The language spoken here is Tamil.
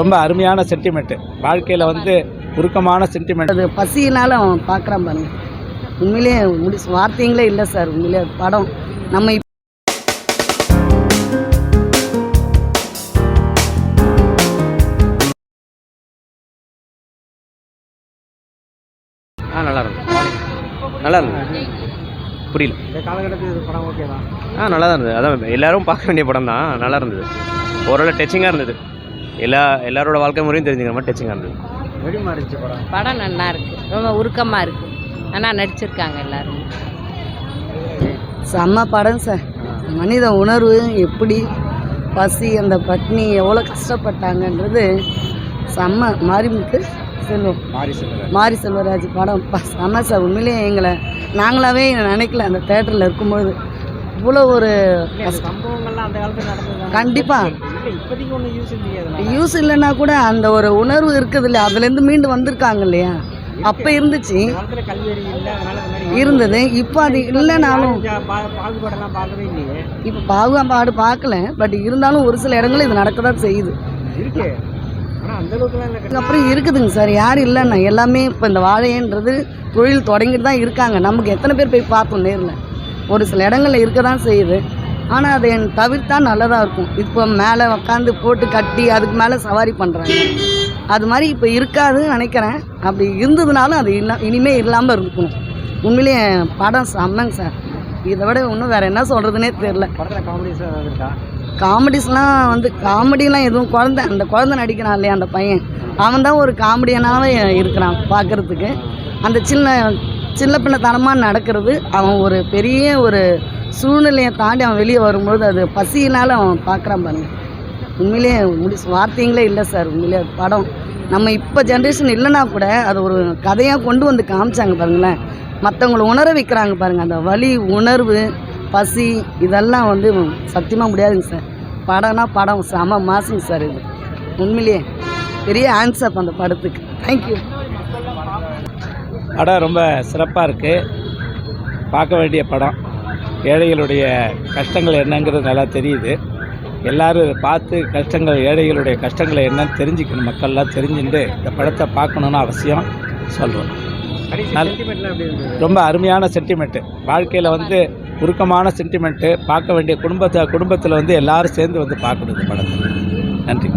ரொம்ப அருமையான சென்டிமெண்ட்டு. வாழ்க்கையில் வந்து உருக்கமான சென்டிமெண்ட். அது பசியினால் அவன் பார்க்குறான் பாருங்க. உண்மையிலே வார்த்தைங்களே இல்லை சார். உண்மையிலே படம் நம்ம நல்லா இருந்தது. நல்லா இருந்தது. புரியல. இந்த காலகட்டத்தில் இது படம் ஓகே தான். நல்லா தான் இருந்தது. அதான் எல்லோரும் பார்க்க வேண்டிய படம் தான். நல்லா இருந்தது. ஓரளவு டச்சிங்காக இருந்தது. எல்லாரோட வாழ்க்கை முறையும் தெரிஞ்சுக்கிற மாதிரி டச்சிங்காக இருந்தது. வெடிமா இருந்துச்சு படம். படம் நல்லா இருக்கு. ரொம்ப உருக்கமாக இருக்கு. ஆனால் நடிச்சிருக்காங்க எல்லாரும். செம்ம படம் சார். மனித உணர்வு எப்படி, பசி, அந்த பட்னி எவ்வளோ கஷ்டப்பட்டாங்கன்றது செம்ம. மாரி செல்வராஜ் படம் செம்ம சார். உண்மையிலேயே எங்களை நாங்களாவே நினைக்கல அந்த தேட்டரில் இருக்கும்போது இவ்வளோ ஒரு சம்பவங்கள்லாம் அந்த காலத்தில் நடந்தது. கண்டிப்பாக இப்போதைக்கு ஒன்றும் யூஸ் இல்லையா? யூஸ் இல்லைன்னா கூட அந்த ஒரு உணர்வு இருக்குது இல்லையா, அதுலேருந்து மீண்டு வந்திருக்காங்க இல்லையா. அப்போ இருந்துச்சு, கல்வெறி இல்லை, அதனால இருந்தது. இப்போ அது இல்லைனாலும் பாகுபாடெல்லாம் பார்க்கவே இல்லையே. இப்போ பாகுபாடு பார்க்கல. பட் இருந்தாலும் ஒரு சில இடங்கள் இது நடக்க தான் செய்யுது. இருக்கு, ஆனால் அந்த அளவுக்குலாம் இல்லை. அப்புறம் இருக்குதுங்க சார். யார் இல்லைன்னா எல்லாமே இப்போ இந்த வாழைன்றது தொழில் தொடங்கிட்டு தான் இருக்காங்க. நமக்கு எத்தனை பேர் போய் பார்த்தோம் நேரில். ஒரு சில இடங்களில் இருக்க தான் செய்யுது. ஆனால் அதை தவிர்த்தா நல்லதாக இருக்கும். இப்போ மேலே உட்காந்து போட்டு கட்டி அதுக்கு மேலே சவாரி பண்ணுறாங்க. அது மாதிரி இப்போ இருக்காதுன்னு நினைக்கிறேன். அப்படி இருந்ததுனாலும் அது இனிமேல் இல்லாமல் இருக்கணும். உண்மையிலேயே படம் செம்மங்க சார். இதை விட இன்னும் வேறு என்ன சொல்கிறதுனே தெரில. படத்தில் காமெடிஸ் ஏதாவது இருக்கா? காமெடிஸ்லாம் வந்து காமெடியெலாம் எதுவும் அந்த குழந்தை நடிக்கிறான் இல்லையா, அந்த பையன் அவன் தான் ஒரு காமெடியனாகவே இருக்கிறான் பார்க்குறதுக்கு. அந்த சின்ன பின்னத்தனமாக நடக்கிறது, அவன் ஒரு பெரிய ஒரு சூழ்நிலையை தாண்டி அவன் வெளியே வரும்போது அது பசியினால் அவன் பார்க்குறான் பாருங்க. உண்மையிலே வார்த்தைங்களே இல்லை சார். உண்மையிலே படம் நம்ம இப்போ ஜென்ரேஷன் இல்லைன்னா கூட அது ஒரு கதையாக கொண்டு வந்து காமிச்சாங்க பாருங்களேன். மற்றவங்களை உணர வைக்கிறாங்க பாருங்கள். அந்த வலி உணர்வு, பசி, இதெல்லாம் வந்து சத்தியமாக முடியாதுங்க சார். படம்னா படம் செம மாசுங்க சார். இது உண்மையிலேயே பெரிய ஆன்சர் அந்த படத்துக்கு. தேங்க்யூ. படம் ரொம்ப சிறப்பாக இருக்குது. பார்க்க வேண்டிய படம். ஏழைகளுடைய கஷ்டங்கள் என்னங்கிறது நல்லா தெரியுது. எல்லோரும் இதை பார்த்து ஏழைகளுடைய கஷ்டங்களை என்னன்னு தெரிஞ்சுக்கணும். மக்கள்லாம் தெரிஞ்சுட்டு இந்த படத்தை பார்க்கணுன்னு அவசியம் சொல்கிறோம். ரொம்ப அருமையான சென்டிமெண்ட்டு. வாழ்க்கையில் வந்து உருக்கமான சென்டிமெண்ட்டு. பார்க்க வேண்டிய குடும்பத்தில் வந்து எல்லோரும் சேர்ந்து வந்து பார்க்கணும் இந்த படத்தை. நன்றி.